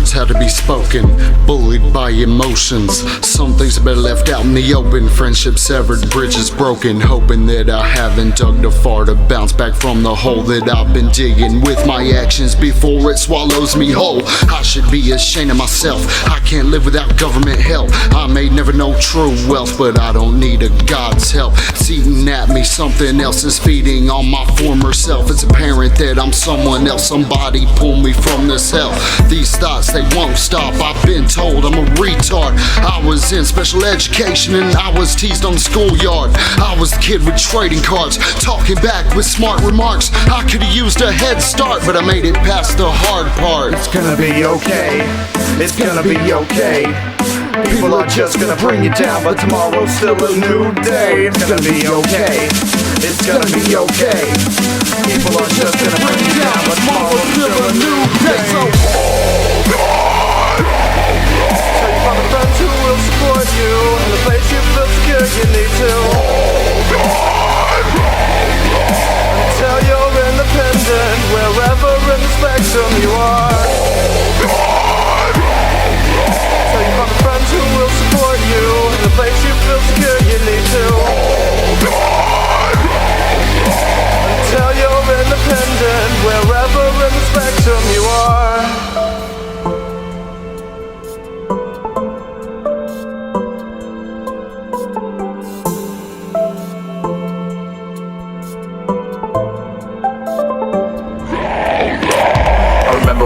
words had to be spoken, bullied by emotions. Some things are better left out in the open. Friendship severed, bridges broken. Hoping that I haven't dug too far to bounce back from the hole that I've been digging with my actions before it swallows me whole. I should be ashamed of myself. I can't live without government help. I may never know true wealth, but I don't need a God's help. It's eating at me, something else is feeding on my former self. It's apparent that I'm someone else. Somebody pull me from this hell. These thoughts, they won't stop. I've been told I'm a retard. I was in special education and I was teased on the schoolyard. I was the kid with trading cards, talking back with smart remarks. I could've used a head start, but I made it past the hard part. It's gonna be okay, it's gonna be okay. People are just gonna bring you down, but tomorrow's still a new day. It's gonna be okay, it's gonna be okay. People are just gonna bring you down, but tomorrow's still a new day. So hold on. Tell you from the friends who will support you, in the place you feel secure, you need to hold on. Until you're independent, wherever in the spectrum you are. Hold on. Tell you from the friends who will support you, in the place you feel secure, you need to hold on. Until you're independent, wherever in the spectrum you are.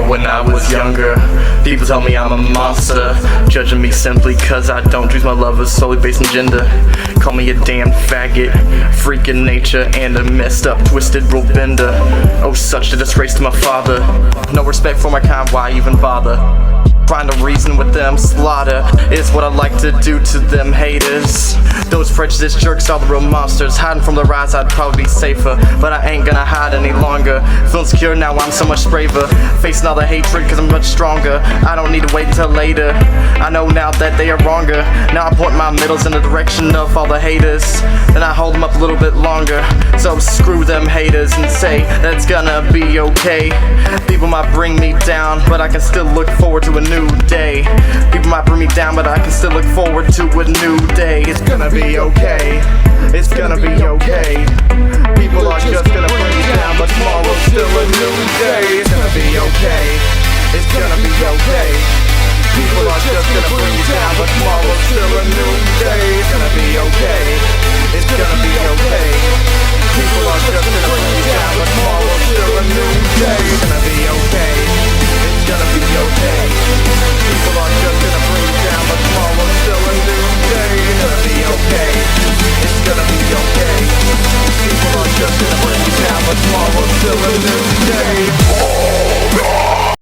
When I was younger, people tell me I'm a monster, judging me simply cause I don't choose my lovers solely based on gender. Call me a damn faggot, freak in nature, and a messed up, twisted rule bender. Oh, such a disgrace to my father. No respect for my kind, why even bother? Trying to reason with them, slaughter is what I like to do to them haters. Those prejudiced jerks are the real monsters. Hiding from the rise, I'd probably be safer, but I ain't gonna hide any longer. Feeling secure now, I'm so much braver. Facing all the hatred cause I'm much stronger. I don't need to wait until later. I know now that they are wronger. Now I point my middles in the direction of all the haters, then I hold them up a little bit longer. So screw them haters and say that it's gonna be okay. People might bring me down, but I can still look forward to a new day. People might bring me down, but I can still look forward to a new day. It's gonna be okay, it's gonna be okay. People are just gonna bring me down, but tomorrow's still a new day. It's gonna be okay, it's gonna be okay. People are just gonna bring you down, but tomorrow's still a new day. It's gonna be okay.